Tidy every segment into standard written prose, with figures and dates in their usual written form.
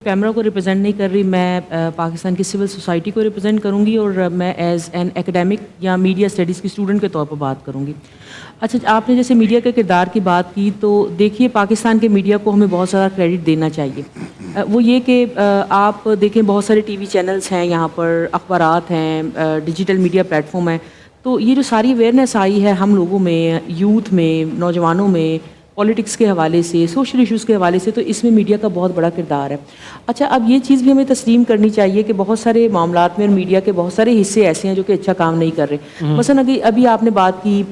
پیمرا کو ریپرزینٹ نہیں کر رہی، میں پاکستان کی سول سوسائٹی کو ریپرزینٹ کروں گی اور میں ایز این ایکیڈیمک یا میڈیا اسٹڈیز کی اسٹوڈنٹ کے طور پر بات کروں گی۔ اچھا، آپ نے جیسے میڈیا کے کردار کی بات کی تو دیکھیے پاکستان کے میڈیا کو ہمیں بہت سارا کریڈٹ دینا چاہیے۔ وہ یہ کہ آپ دیکھیں بہت سارے ٹی وی چینلز ہیں، یہاں پر اخبارات ہیں، ڈیجیٹل میڈیا پلیٹ فارم ہے، تو یہ جو ساری اویئرنیس آئی ہے ہم لوگوں میں، یوتھ میں، نوجوانوں میں، پولیٹکس کے حوالے سے، سوشل ایشوز کے حوالے سے، تو اس میں میڈیا کا بہت بڑا کردار ہے۔ اچھا، اب یہ چیز بھی ہمیں تسلیم کرنی چاہیے کہ بہت سارے معاملات میں اور میڈیا کے بہت سارے حصے ایسے ہیں جو کہ اچھا کام نہیں کر رہے۔ مثلاً ابھی آپ نے بات کی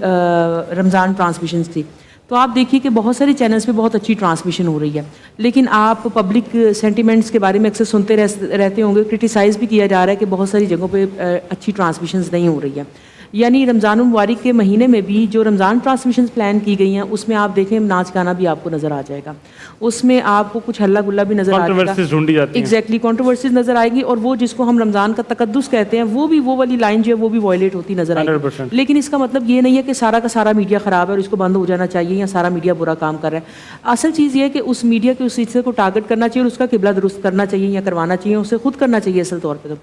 رمضان ٹرانسمیشنز کی، تو آپ دیکھیے کہ بہت سارے چینلز پہ بہت اچھی ٹرانسمیشن ہو رہی ہے، لیکن آپ پبلک سینٹیمنٹس کے بارے میں اکثر سنتے رہتے ہوں گے، کرٹیسائز بھی کیا جا رہا ہے کہ بہت ساری جگہوں پہ اچھی ٹرانسمیشنز نہیں ہو رہی ہیں۔ یعنی رمضان المبارک کے مہینے میں بھی جو رمضان ٹرانسمیشنز پلان کی گئی ہیں اس میں آپ دیکھیں ناچ گانا بھی آپ کو نظر آ جائے گا، اس میں آپ کو کچھ ہلا گلا بھی نظر آ جائے گا، ایگزیکٹلی کنٹروورسیز نظر آئے گی، اور وہ جس کو ہم رمضان کا تقدس کہتے ہیں وہ والی لائن جو ہے وہ بھی وائلیٹ ہوتی نظر آئے گی۔ لیکن اس کا مطلب یہ نہیں ہے کہ سارا کا سارا میڈیا خراب ہے اور اس کو بند ہو جانا چاہیے یا سارا میڈیا برا کام کر رہا ہے۔ اصل چیز یہ ہے کہ اس میڈیا کے اس حصے کو ٹارگٹ کرنا چاہیے اور اس کا قبلہ درست کرنا چاہیے یا کروانا چاہیے، اسے خود کرنا چاہیے اصل طور پہ۔ تو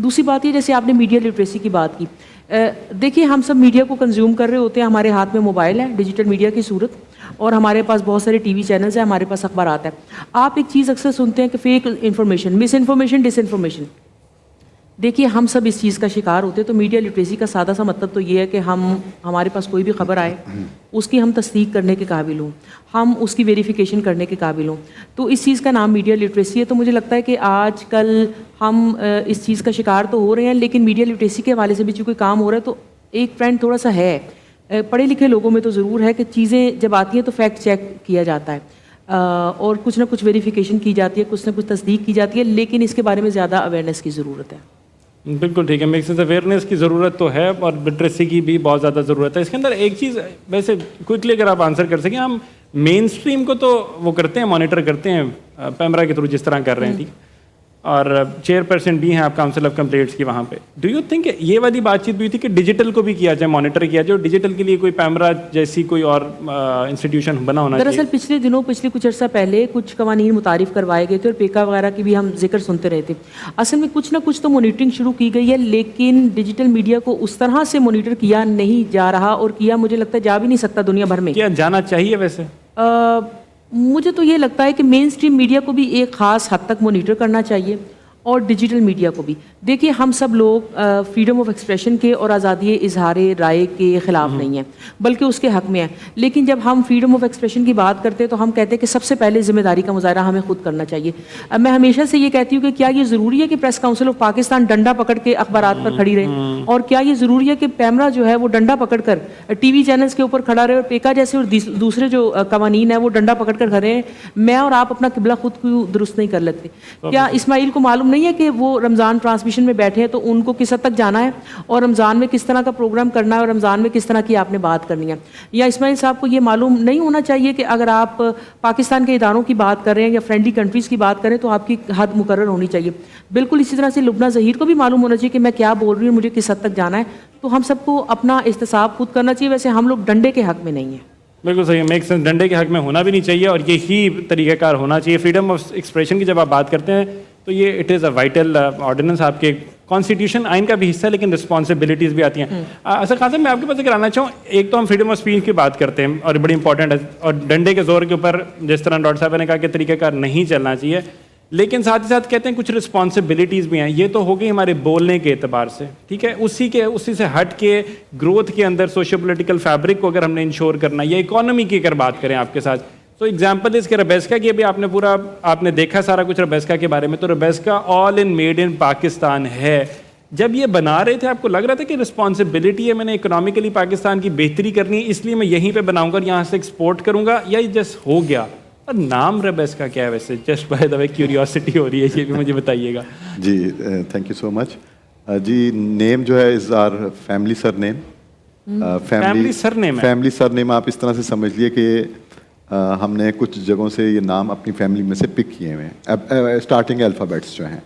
دوسری بات یہ جیسے آپ نے میڈیا لٹریسی کی بات کی، دیکھیے ہم سب میڈیا کو کنزیوم کر رہے ہوتے ہیں، ہمارے ہاتھ میں موبائل ہے ڈیجیٹل میڈیا کی صورت، اور ہمارے پاس بہت سارے ٹی وی چینلز ہیں، ہمارے پاس اخبارات ہیں۔ آپ ایک چیز اکثر سنتے ہیں کہ فیک انفارمیشن، مس انفارمیشن، ڈس انفارمیشن، دیکھیے ہم سب اس چیز کا شکار ہوتے ہیں۔ تو میڈیا لٹریسی کا سادہ سا مطلب تو یہ ہے کہ ہمارے پاس کوئی بھی خبر آئے اس کی ہم تصدیق کرنے کے قابل ہوں، ہم اس کی ویریفیکیشن کرنے کے قابل ہوں، تو اس چیز کا نام میڈیا لٹریسی ہے۔ تو مجھے لگتا ہے کہ آج کل ہم اس چیز کا شکار تو ہو رہے ہیں، لیکن میڈیا لٹریسی کے حوالے سے بھی چونکہ کام ہو رہا ہے تو ایک ٹرینڈ تھوڑا سا ہے، پڑھے لکھے لوگوں میں تو ضرور ہے کہ چیزیں جب آتی ہیں تو فیکٹ چیک کیا جاتا ہے اور کچھ نہ کچھ ویریفیکیشن کی جاتی ہے، کچھ نہ کچھ تصدیق کی جاتی ہے، لیکن اس کے بارے میں زیادہ اویئرنیس کی ضرورت ہے۔ بالکل ٹھیک ہے، میک سینس، اویئرنیس کی ضرورت تو ہے اور لٹریسی کی بھی بہت زیادہ ضرورت ہے۔ اس کے اندر ایک چیز ویسے کوئکلی اگر آپ آنسر کر سکیں، ہم مین اسٹریم کو تو وہ کرتے ہیں، مانیٹر کرتے ہیں پیمرا کے تھرو جس طرح کر رہے ہیں، ٹھیک، اور چیئرپرسن بھی ہیں آپ کاؤنسل آف کمپلینٹس کی وہاں پہ۔ ڈو یو تھنک یہ والی بات چیت بھی تھی کہ ڈیجیٹل کو بھی کیا جائے، مانیٹر کیا جائے، اور ڈیجیٹل کے لیے کوئی پیمرا جیسی کوئی اور انسٹیٹیوشن بنا ہونا چاہیے؟ دراصل پچھلے کچھ عرصہ پہلے کچھ قوانین متعارف کروائے گئے تھے اور پیکا وغیرہ کی بھی ہم ذکر سنتے رہے تھے۔ اصل میں کچھ نہ کچھ تو مانیٹرنگ شروع کی گئی ہے، لیکن ڈیجیٹل میڈیا کو اس طرح سے مانیٹر کیا نہیں جا رہا، اور کیا مجھے لگتا ہے جا بھی نہیں سکتا دنیا بھر میں۔ کیا جانا چاہیے ویسے؟ مجھے تو یہ لگتا ہے کہ مین اسٹریم میڈیا کو بھی ایک خاص حد تک مانیٹر کرنا چاہیے، اور ڈیجیٹل میڈیا کو بھی۔ دیکھیے ہم سب لوگ فریڈم آف ایکسپریشن کے اور آزادی اظہار رائے کے خلاف نہیں ہیں، بلکہ اس کے حق میں ہیں، لیکن جب ہم فریڈم آف ایکسپریشن کی بات کرتے ہیں تو ہم کہتے ہیں کہ سب سے پہلے ذمہ داری کا مظاہرہ ہمیں خود کرنا چاہیے۔ میں ہمیشہ سے یہ کہتی ہوں کہ کیا یہ ضروری ہے کہ پریس کاؤنسل آف پاکستان ڈنڈا پکڑ کے اخبارات پر کھڑی رہے، اور کیا یہ ضروری ہے کہ پیمرا جو ہے وہ ڈنڈا پکڑ کر ٹی وی چینلز کے اوپر کھڑا رہے، اور پیکا جیسے اور دوسرے جو قوانین ہیں وہ ڈنڈا پکڑ کر کھڑے ہیں؟ میں اور آپ اپنا قبلہ خود کو درست نہیں کر لیتے؟ کیا اسماعیل کو معلوم نہیں ہے کہ وہ رمضان ٹرانسمیشن میں بیٹھے ہیں تو ان کو کس حد تک جانا ہے، اور رمضان میں کس طرح کا پروگرام کرنا ہے، اور رمضان میں کس طرح کی آپ نے بات کرنی ہے؟ یا اسماعیل صاحب کو یہ معلوم نہیں ہونا چاہیے کہ اگر آپ پاکستان کے اداروں کی بات کر رہے ہیں یا فرینڈلی کنٹریز کی بات کریں تو آپ کی حد مقرر ہونی چاہیے؟ بالکل اسی طرح سے لبنہ ظہیر کو بھی معلوم ہونا چاہیے کہ میں کیا بول رہی ہوں، مجھے کس حد تک جانا ہے۔ تو ہم سب کو اپنا احتساب خود کرنا چاہیے، ویسے ہم لوگ ڈنڈے کے حق میں نہیں ہیں۔ بالکل صحیح، میک سینس، ڈنڈے کے حق میں ہونا بھی نہیں چاہیے، اور یہی طریقہ کار ہونا چاہیے۔ فریڈم آف ایکسپریشن کی جب آپ بات کرتے ہیں تو یہ it is a vital ordinance, آپ کے کانسٹیٹیوشن آئین کا بھی حصہ ہے، لیکن رسپانسبلٹیز بھی آتی ہیں۔ اصل خاص میں آپ کے پاس ذکر آنا چاہوں، ایک تو ہم فریڈم آف اسپیچ کی بات کرتے ہیں اور بڑی امپورٹنٹ ہے، اور ڈنڈے کے زور کے اوپر جس طرح ڈاکٹر صاحب نے کہا کہ طریقہ کار نہیں چلنا چاہیے، لیکن ساتھ ہی ساتھ کہتے ہیں کچھ رسپانسبلٹیز بھی ہیں۔ یہ تو ہو گئی ہمارے بولنے کے اعتبار سے، ٹھیک ہے، اسی سے ہٹ کے گروتھ کے اندر سوشو پولیٹیکل فیبرک کو اگر ہم نے انشور کرنا، یا اکانومی کی اگر بات کریں آپ کے ساتھ، تو ایگزامپل اس کے ربیسکا کی، ابھی آپ نے دیکھا سارا کچھ ربیسکا کے بارے میں، تو ربیسکا آل ان میڈ ان پاکستان ہے۔ جب یہ بنا رہے تھے آپ کو لگ رہا تھا کہ رسپانسبلٹی ہے، میں نے اکنامیکلی پاکستان کی بہتری کرنی ہے، اس لیے میں یہیں پہ بناؤں گا اور یہاں سے ایکسپورٹ کروں گا، یا یہ جسٹ ہو گیا؟ اور نام ربیسکا کیا ہے ویسے؟ Just by the way curiosity ہو رہی ہے، یہ بھی مجھے بتائیے گا۔ جی thank you so much. G name جو ہے is our family surname. Family surname آپ اس طرح سے سمجھ لیے کہ ہم نے کچھ جگہوں سے یہ نام اپنی فیملی میں سے پک کیے ہوئے ہیں، اسٹارٹنگ الفابیٹس جو ہیں۔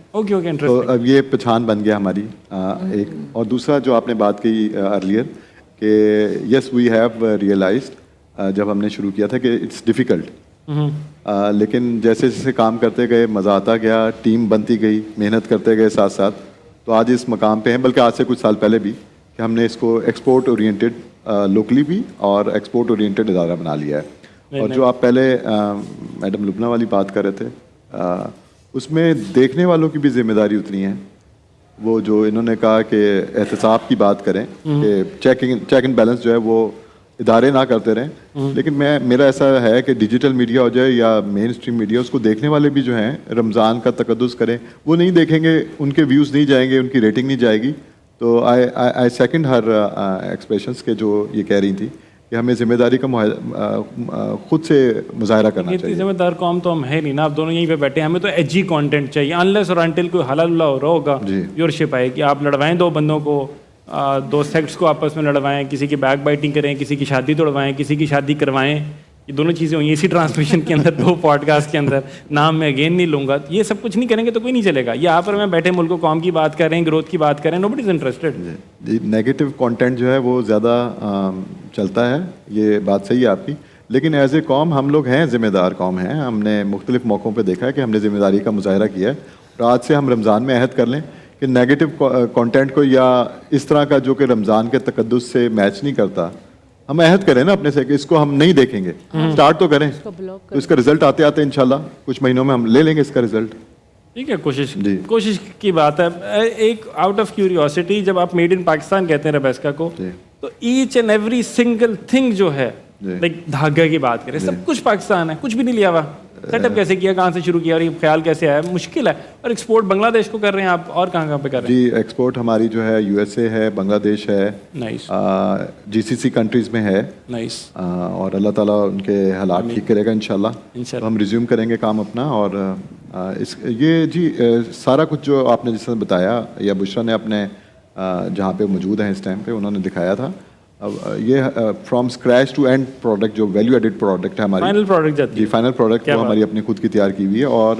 تو اب یہ پہچان بن گیا ہماری ایک۔ اور دوسرا جو آپ نے بات کی ارلیئر کہ یس وی ہیو ریئلائزڈ، جب ہم نے شروع کیا تھا کہ اٹس ڈیفیکلٹ لیکن جیسے جیسے کام کرتے گئے مزہ آتا گیا, ٹیم بنتی گئی, محنت کرتے گئے ساتھ ساتھ, تو آج اس مقام پہ ہیں. بلکہ آج سے کچھ سال پہلے بھی کہ ہم نے اس کو ایکسپورٹ اورینٹیڈ لوکلی بھی اور ایکسپورٹ اورینٹیڈ ادارہ بنا لیا ہے. اور جو آپ پہلے میڈم لبنہ والی بات کر رہے تھے, اس میں دیکھنے والوں کی بھی ذمہ داری اتنی ہے. وہ جو انہوں نے کہا کہ احتساب کی بات کریں کہ چیک اینڈ بیلنس جو ہے وہ ادارے نہ کرتے رہیں, لیکن میرا ایسا ہے کہ ڈیجیٹل میڈیا ہو جائے یا مین اسٹریم میڈیا, اس کو دیکھنے والے بھی جو ہیں رمضان کا تقدس کریں. وہ نہیں دیکھیں گے, ان کے ویوز نہیں جائیں گے, ان کی ریٹنگ نہیں جائے گی. تو آئی سیکنڈ ہر ایکسپریشنس کے جو یہ کہہ رہی تھی کہ ہمیں ذمہ داری کا خود سے مظاہرہ کرنا چاہیے. ذمہ دار قوم تو ہم ہے نہیں نا, آپ دونوں یہیں پہ بیٹھے ہیں. ہمیں تو ایجی کانٹینٹ چاہیے, انلیس اور انٹل کوئی حلال اللہ ہو رہا ہوگا ویورشپ آئے کہ آپ لڑوائیں دو بندوں کو, دو سیکٹس کو آپس میں لڑوائیں, کسی کی بیک بائٹنگ کریں, کسی کی شادی توڑوائیں, کسی کی شادی کروائیں. یہ دونوں چیزیں ہوئی اسی ٹرانسمیشن کے اندر, دو پوڈ کاسٹ کے اندر. نام میں اگین نہیں لوں گا. یہ سب کچھ نہیں کریں گے تو کوئی نہیں چلے گا. یہاں پر میں بیٹھے ملک و قوم کی بات کر رہے ہیں, گروتھ کی بات کر رہے ہیں, نوبڈی از انٹرسٹڈ. جی, نیگیٹو کانٹینٹ جو ہے وہ زیادہ چلتا ہے, یہ بات صحیح ہے آپ کی. لیکن ایز اے قوم ہم لوگ ہیں, ذمہ دار قوم ہیں. ہم نے مختلف موقعوں پہ دیکھا ہے کہ ہم نے ذمہ داری کا مظاہرہ کیا ہے. اور آج سے ہم رمضان میں عہد کر لیں کہ نیگیٹو کانٹینٹ کو یا اس طرح کا جو کہ رمضان کے تقدس سے میچ نہیں کرتا, ہم عہد کریں نا اپنے سے کہ اس کو ہم نہیں دیکھیں گے. اسٹارٹ تو کریں, تو اس کا رزلٹ آتے آتے انشاءاللہ کچھ مہینوں میں ہم لے لیں گے اس کا رزلٹ. ٹھیک ہے, کوشش کی بات ہے. ایک آؤٹ آف کیوریوسٹی, جب آپ میڈ ان پاکستان کہتے ہیں ربیسکا کو, تو each and every single thing جو ہے, لائک دھاگے کی بات کریں, سب کچھ پاکستان ہے, کچھ بھی نہیں لیا ہوا. سیٹ اپ کیسے کیا, کہاں سے شروع کیا, اور یہ خیال کیسے آیا؟ مشکل ہے. اور ایکسپورٹ بنگلہ دیش کو کر رہے ہیں آپ, اور کہاں پہ کر رہے ہیں؟ جی, ایکسپورٹ ہماری جو ہے یو ایس اے ہے, بنگلہ دیش ہے, جی سی سی کنٹریز میں ہے. اور اللہ تعالیٰ ان کے حالات ٹھیک کرے گا انشاءاللہ. تو ہم ریزیوم کریں گے کام اپنا. اور یہ جی سارا کچھ جو آپ نے جس طرح بتایا, یا بشرا نے اپنے جہاں پہ موجود ہیں اس ٹائم پہ, انہوں نے دکھایا تھا. اب یہ from scratch to end product, جو ویلیو ایڈڈ پروڈکٹ ہے ہماری, فائنل پروڈکٹ, جی فائنل پروڈکٹ وہ ہماری اپنی خود کی تیار کی ہوئی ہے. اور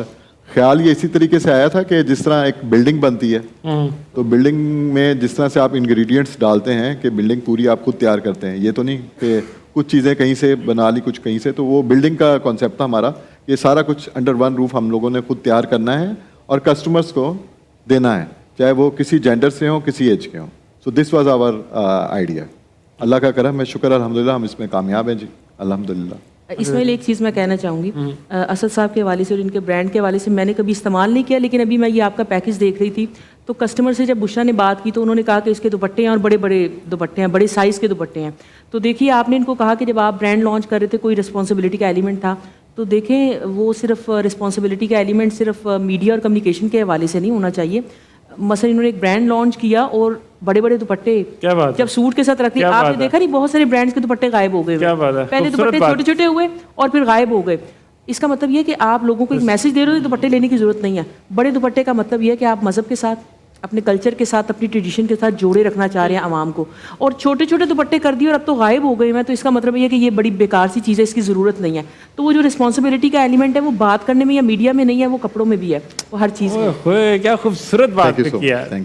خیال یہ اسی طریقے سے آیا تھا کہ جس طرح ایک بلڈنگ بنتی ہے, تو بلڈنگ میں جس طرح سے آپ انگریڈینٹس ڈالتے ہیں کہ بلڈنگ پوری آپ خود تیار کرتے ہیں. یہ تو نہیں کہ کچھ چیزیں کہیں سے بنا لی, کچھ کہیں سے. تو وہ بلڈنگ کا کانسیپٹ تھا ہمارا, یہ سارا کچھ انڈر ون روف ہم لوگوں نے خود تیار کرنا ہے اور کسٹمرس کو دینا ہے, چاہے وہ کسی جینڈر سے ہوں, کسی ایج کے ہوں. سو دس واز آور آئیڈیا. اللہ کا کرم ہے, شکر الحمدللہ ہم اس میں کامیاب ہیں جی, الحمدللہ. اس میں ایک چیز میں کہنا چاہوں گی, اسد صاحب کے حوالے سے اور ان کے برانڈ کے حوالے سے میں نے کبھی استعمال نہیں کیا, لیکن ابھی میں یہ آپ کا پیکج دیکھ رہی تھی تو کسٹمر سے جب بشرا نے بات کی تو انہوں نے کہا کہ اس کے دوپٹے ہیں اور بڑے بڑے دوپٹے ہیں, بڑے سائز کے دوپٹے ہیں. تو دیکھیے آپ نے ان کو کہا کہ جب آپ برانڈ لانچ کر رہے تھے کوئی رسپانسبلٹی کا ایلیمنٹ تھا, تو دیکھیں وہ صرف رسپانسبلٹی کا ایلیمنٹ صرف میڈیا اور کمیونیکیشن کے حوالے سے نہیں ہونا چاہیے. مثلا انہوں نے ایک برانڈ لانچ کیا اور بڑے بڑے دوپٹے جب سوٹ کے ساتھ رکھتے, آپ نے دیکھا نہیں بہت سارے برانڈس کے دوپٹے غائب ہو گئے, پہلے دوپٹے چھوٹے چھوٹے ہوئے اور پھر غائب ہو گئے. اس کا مطلب یہ کہ آپ لوگوں کو ایک میسج دے رہے ہو, دوپٹے لینے کی ضرورت نہیں ہے. بڑے دوپٹے کا مطلب یہ ہے کہ آپ مذہب کے ساتھ, اپنے کلچر کے ساتھ, اپنی ٹریڈیشن کے ساتھ جوڑے رکھنا چاہ رہے ہیں عوام کو. اور چھوٹے چھوٹے دوپٹے کر دیے اور اب تو غائب ہو گئے ہیں, تو اس کا مطلب یہ ہے کہ یہ بڑی بیکار سی چیز ہے, اس کی ضرورت نہیں ہے. تو وہ جو رسپانسبلٹی کا ایلیمنٹ ہے وہ بات کرنے میں یا میڈیا میں نہیں ہے, وہ کپڑوں میں بھی ہے, وہ ہر چیز میں. کیا خوبصورت بات کیا.